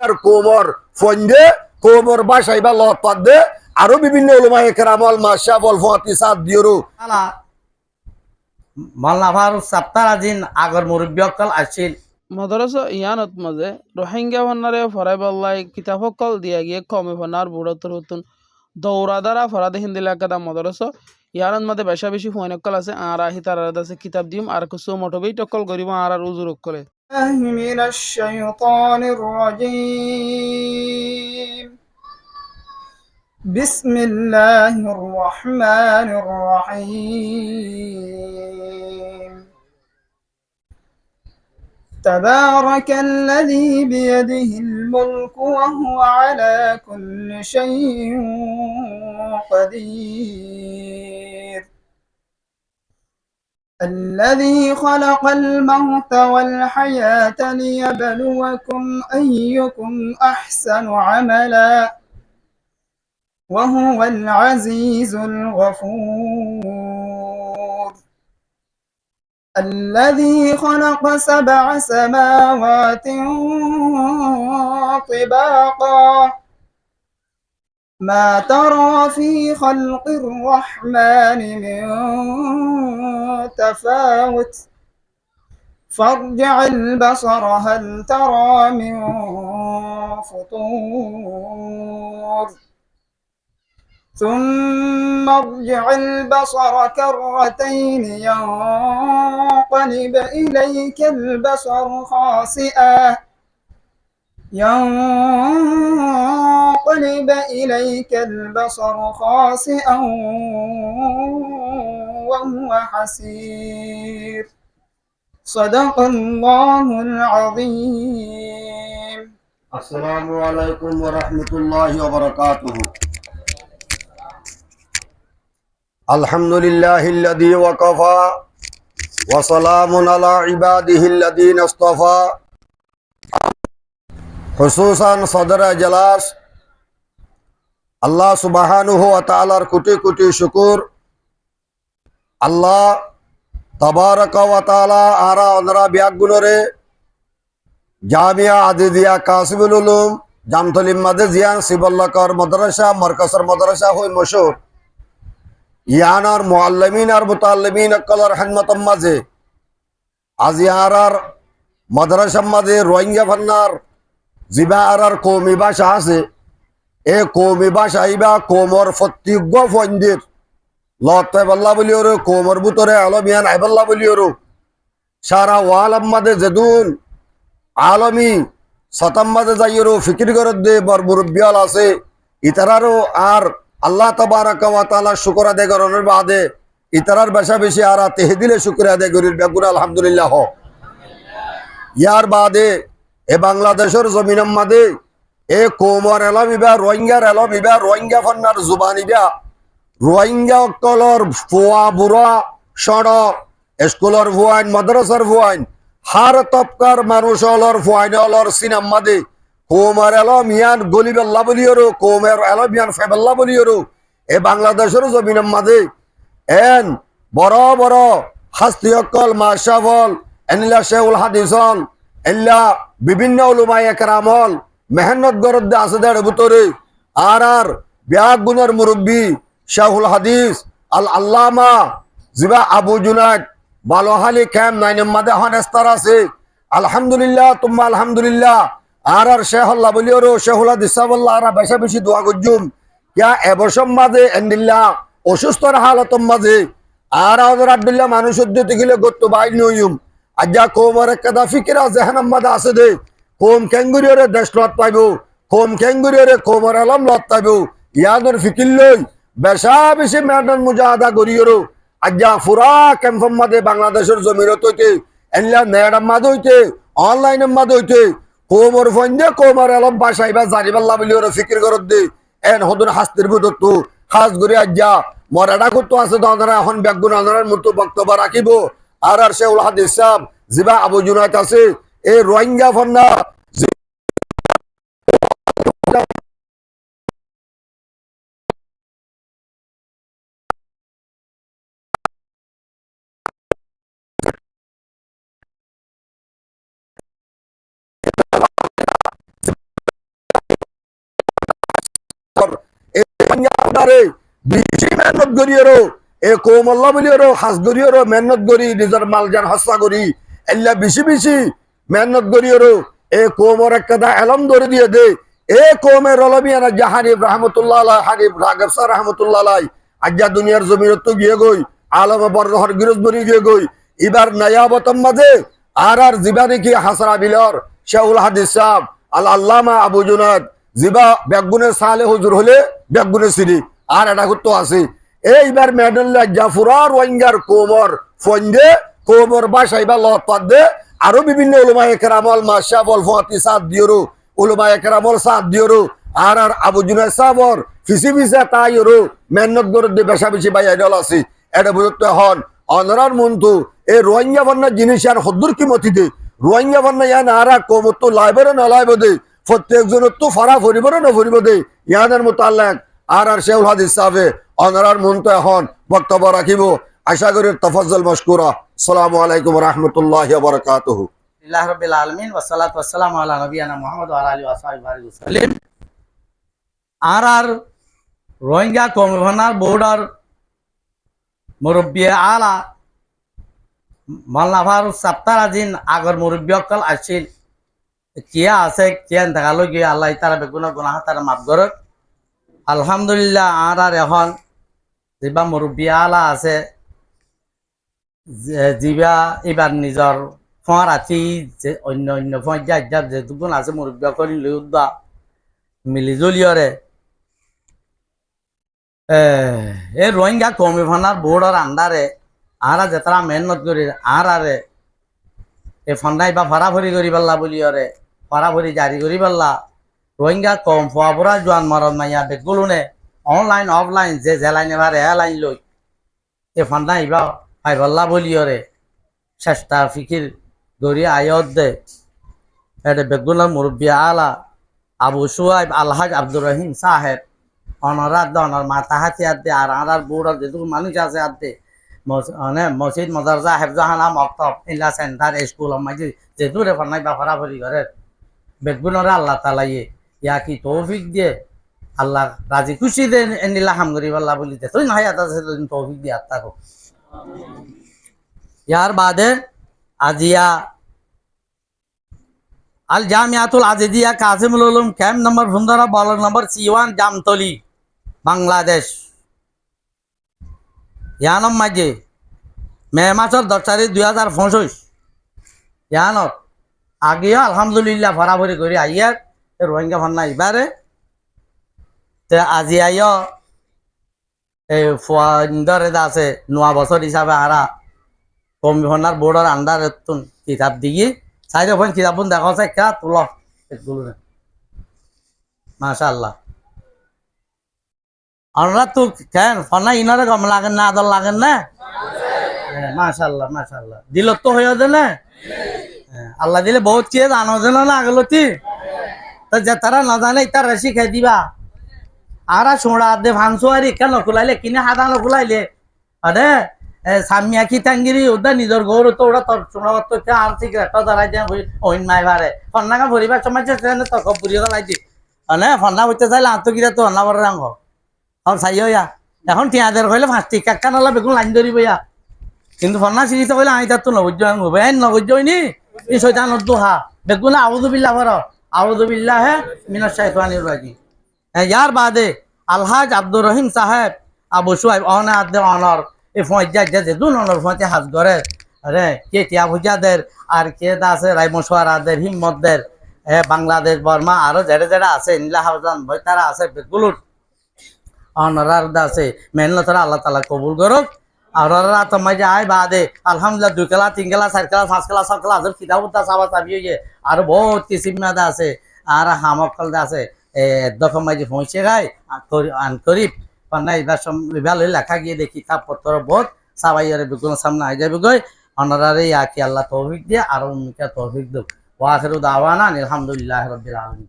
আর কোমর ফন্দে কোমর বাসাই বা লত পাত দে আরো বিভিন্ন উলামায়ে কেরামল মাশাআল ফাতি সাদ দিয়রু আলা মাল্লাভার সপ্তাহ দিন আগর মুরব্বী অকল আসিল মাদ্রাসা ইয়ানত মাঝে রোহিঙ্গা ফন্নারে ফরাই বল্লাই কিতাব সকল দিয়া গিয়ে কমে ফন্নার বুড়াতর হতুন দৌড়া দ্বারা ফরাদে হিন্দি লাগাদা মাদ্রাসা ইয়ানত মাঝে বেশা বেশি ফোন অকল আছে আর আহি তার আছে কিতাব দিম আর কিছু মোটবেই টকল করিব আর উজুর অকলে من الشيطان الرجيم بسم الله الرحمن الرحيم تبارك الذي بيده الملك وهو على كل شيء قدير الذي خلق الموت والحياة ليبلوكم أيكم أحسن عملا وهو العزيز الغفور الذي خلق 7 سماوات طباقا ما ترى في خلق الرحمن من تفاوت فارجع البصر هل ترى من فطور ثم ارجع البصر كرتين ينقلب إليك البصر خاسئا وهو حسير صدق الله العظيم আসসালামু আলাইকুম ওয়া রাহমাতুল্লাহি ওয়া বারাকাতুহু আলহামদুলিল্লাহিল্লাযী ওয়াকাফা ওয়া সালামুন আলা ইবাদিহিল্লাযীনা ইসতাফা খুসুসান সদর এজলাস আল্লাহ সুবহানাহু ওয়া তাআলার কোটি কোটি শুকর আল্লাহ তাবারাকা ওয়া তাআলা আরা ওনারা বিয়াগুনরে জামিয়া আদিদিয়া কাসিমুল উলুম জামতলিম মাদ্রাসা সিবল্লাকর মাদ্রাসা মারকাসর মাদ্রাসা হই মশহুর ইয়ানার মুআল্লিমিন আর মুতাআল্লিমিন কলর হিম্মতম মাঝে আজিয়ারার মাদ্রাসা মাঝে রোহিঙ্গা ফান্নার জিবা আর কওমি ভাষা আছে এ কওমি ভাষা ইবা কোমর ফতিজ্ঞ ফন্দির লতে বল্লা বলিওর কোমর ভিতরে আলমিয়ান আইবল্লা বলিওর সারা ওয়ালাম মাঝে যেদুন আলমী সতাম্মাদে যাইয়েরও ফিকির করে দে বর মুরব্বিয়াল আছে ইতারারও আর আল্লাহ তাবারাকা ওয়া তাআলা শুকর আদায় করার বাদে ইতারার বেশা বেশি আর তেহদিলে শুকর আদায় করির বেগুন আলহামদুলিল্লাহ ইয়ার বাদে এ বাংলাদেশের জমিনের মাঝে এ কোমর এলম ইবা রোহিঙ্গার এলম ইবা রোহিঙ্গা ফন্নার জুবান ইবা রোহিঙ্গা অকলর ফুয়া বুড়া সড় স্কুলের ফুয়াইন মাদ্রাসার ফুয়াইন হার তপকার মানুষ অলর ফুয়াইন অলর সিনাম মাদে কোমর এলম ইয়ান গলিবেল্লা বলিওরো কোমর এলম ইয়ান ফেবেল্লা বলিওরো এ বাংলাদেশের জমিনের মাঝে এন বড় বড় হাস্তি অকল মাশাফল এনিলা শেউল হাদিসল এল্লা বিভিন্ন উলামায়ে কেরামল মেহনত গরদ আছে দেড় ভিতরে আর বিয়াগ গুণের মুরব্বী শাহুল হাদিস আল আল্লামা জিবা আবু জুনাইদ বালোহালি ক্যাম্প নাইনের মাঝে হনেস্তার আছে আলহামদুলিল্লাহ তুম্মা আলহামদুলিল্লাহ আর শেহল্লা বলিওরো শেহুল হাদিস সাহাবাল্লাহ আর বেশা বেশি দোয়া করজুম কিয়া এবসম মাঝে এন্দিল্লা অসুস্থর হালতম মাঝে আর আব্দুল্লাহ মানুষ উদ্যতি গেলে গত্ত বাইর নইম আজ্জা কোমর একটা ফিকিরা জেহানাম মাঝে আছে দে কোম কেঙ্গুরিয়রে দেশ লত পাইব কোম কেঙ্গুরিয়রে কোমর আলম লত পাইব ইয়াদের ফিকির লই বেশা বেশি মেহনত মুজাহাদা করিয়রো আজ্জা ফুরা ক্যাম্পম মাঝে বাংলাদেশের জমিরত হইতে এনলা নেড়াম মাঝে হইতে অনলাইনের মাঝে হইতে কোমর ফন্দে কোমর আলম বাসাইবা জারিবাল্লা বলিওরে ফিকির করত দে এন হদুন হাস্তির বুদত খাস করে আজ্জা মরাডা করতো আছে তো এখন ব্যাগুন আনার মতো বক্তব্য রাখিব আর শেহুল হাদিস সাহেব জিবা আবু জুনাইদ আছে এই রোহিঙ্গা ফন্না ওনারে বেশি মেহনত করিয়েরো এ কৌম আল্লাহ বলিয়েরো হাস করিয়েরো মেহনত করি নিজের মালজান হস্তা করি এল্লা বেশি বেশি মেহনত করিয়েরো এ কৌমর একটা এলম ধরে দিয়ে দে এ কৌমের রলমিয়ানা জাহানিব রহমতুল্লাহ আলাই হানিফ রাগব সাহ রহমতুল্লাহ আলাই আজ্জা দুনিয়ার জমিনত গিয়ে গই আলমে বরদহর গিরজবরি গিয়ে গই এবার নয়াবতম মাঝে আর জিবানি কি হাসরা বিলর শাহুল হাদিস সাহেব আল আল্লামা আবু জুনাদ জিবা বেগুনে সালে হুজুর হলে বেগুনে সিরি আর এটা করতে আছে এইবার মেডেল্লা জাফুরার ওয়াঙ্গার কোমর ফন্দে কোমর বাসাইবা লত পাদ দে আরো বিভিন্ন উলমায়ে কেরামল মাশাআল ফাতি সাদ দিয়রো উলমায়ে কেরামল সাদ দিয়রো আর আবু জুনাদ সাবর ফিসি ফিসা তাইরো মেহনত করে দে বেশা বেশি ভাই আইডল আছে এটা বুঝতে হন অনরার মন্তু এ রোহিঙ্গা বন্যা জিনিস আর হদ্দুর কি মতিতে রোহিঙ্গা বন্যা ইয়ান আরা কোমর তো লাইবরে না লাইব দে প্রত্যেকজনের তো ফারা ফরিবরে না ফরিব দে ইয়ানের মোতাল্লাক আর শেহুল হাদিস সাহেবে অনরার মন্তু এখন বক্তব্য রাখিব আশা করি তফাজ্জল মশকুরা আসসালামু আলাইকুম ওয়া রাহমাতুল্লাহি ওয়া বারাকাতুহু আল্লাহ রাব্বিল আলামিন ওয়া সালাতু ওয়া সালামু আলা নবিয়ানা মুহাম্মদ ওয়া আলা আলিহি ওয়া সাহবিহি ওয়াসাল্লাম আর রোহিঙ্গা কমিশনার বোর্ডার মুরব্বী আলা মাওলানা ফারুক সাত্তার আজিন আগর মুরব্বী অকল আসিল কিয়া আছে কিয়া দেখালো গিয়ে আল্লাহ তারা বেগুনা গুনাহ তারা মাফ করক আলহামদুলিল্লাহ আর এখন যিবা মুরব্বী আলা আছে যিবা এবার নিজর ফোঁয়ার আছি যে অন্য অন্য পর্যায় যে দুগুণ আছে মুরব্বী অকল লৈ উদ্দা মিলি জলিয়রে এ রোহিঙ্গা কমিশনার বোর্ডের আন্ডারে আরা যেতারা মেহনত করি আরে এ ফান্ডাই বা ফারাফরি করি পাল্লা বলি অরে ফারাফরি জারি করি পাল্লা রোহিঙ্গা কম ফুয়াবরা জোয়ান মরণ মাইয়া বেগুলুনে অনলাইন অফলাইন যে জেলাইন এবার এলাইন লই এ ফান্ডাই বা পাই পাল্লা বলি অরে চেষ্টা ফিকির গড়ি আয়ত দে এটা বেগুলার মুরব্বী আলা আবু সুয়াইব আলহাজ আব্দুর রহিম সাহেব অনরাত অনর মাথা হাতি আদে আর বোর্ডের যেটুকু মানুষ আছে আদে মসজিদ মদরজা হেফজাহানা মক্তব ইল্লা সেন্টার স্কুল মাঝে যেহেতু রেফার নাই বা ফরাফরি ঘরের বেগুনরা আল্লাহ তালাইয়ে ইয়া কি তৌফিক দিয়ে আল্লাহ রাজি খুশি দে এনিলা হাম করি আল্লাহ বলি দে তুই নাই আতা তৌফিক দিয়ে আত্মাকো ইয়ার বাদে আজিয়া আল জামিয়াতুল আজিদিয়া কাসিমুল উলুম ক্যাম্প নম্বর 15 ব্লক নম্বর C1 জামতলি বাংলাদেশ ইয়ানম মাঝে মে মাসের 10 তারিখ 2025 ইয়ানত আগেও আলহামদুলিল্লাহ ফরাফরি করে আইয়ার রোহিঙ্গা ফান্না এবারে তে আজি আইয় এই ফন্দরে আছে নোয়া বছর হিসাবে আরা কমিশনার বোর্ডের আন্ডারে কিতাব দিয়ে সাইডে ফোন কিতাব দেখা আছে কা তুল এগুলো মাশাআল্লাহ আমরা তো কেন ফনা ইনারে কম লাগেন না আদর লাগেন না মাশাআল্লাহ মাশাআল্লাহ দিল তো হয়ে দে না আল্লাহ দিলে বহুত কে জানো জানো না আগলতি তো যে তারা না জানে তার রাশি খাই দিবা আরা সোড়া দে ভানসোয়ারি কেন খুলাইলে কিনে হাদা খুলাইলে আরে সামিয়া কি টাঙ্গিরি ওদা নিজের গৌর তো ওরা তোর সোনা তো কে আর সিগারেট ধরাই দেন ওইন মাই বারে ফন্নাকা পরিবার সমাজ ট্রেনে তো কব পুরিয়ে লাই দি মানে ফন্না হইতে চাইলে আত্মগিরা তো অন্না বড় রাঙ্গ আর চাইও ইয়া এখন টিয়াদের কইলে 5টি কাক্কা নালা বেগুন লাইন ধরিব ইয়া কিন্তু ফন্না সিরিতে কইলে আই তার তো নবজ্জ হবে আইন নবজ্জ হইনি এই শয়তানের দোহা বেগুন আউযু বিল্লাহ বড় আউযু বিল্লাহ মিনাশ শাইতানির রাজিম ইয়ার বাদে আলহাজ আব্দুর রহিম সাহেব আবু সুহাইব অনা আদে অনর এই ফজ্জা যে দুন অনর ফতে হাজ করে আরে কে টিয়া ভুজাদের আর কে আছে রাই মশওয়ারাদের হিম্মতদের বাংলাদেশ বর্মা আরো যেটা যেটা আছে নীলা হাফজান ভাই তারা আছে বেগুলুর অনরার আছে মেহনতরা আল্লাহ তাআলা কবুল করুক আর ওরা তো মাঝে আয় বাদে আলহামদুলিল্লাহ 2 class 3 class 4 class 5 class 6 class কিতাবটা সাবা চাবি হয়ে আর বহুত কিসিম মাদা আছে আর হামকল আছে দফা মাঝে পৌঁছে গায় আন করিব পান্না এবার ভালো লেখা গিয়ে দেখি কিতাব পত্র বহুত সবাই বেগুন সামনে আই যাবে গই অনারারে ইয়া কি আল্লাহ তৌফিক দিয়ে আর উম্মিকা তৌফিক দেব ওয়া আখিরু দাওয়ানা আলহামদুলিল্লাহি রাব্বিল আলামিন।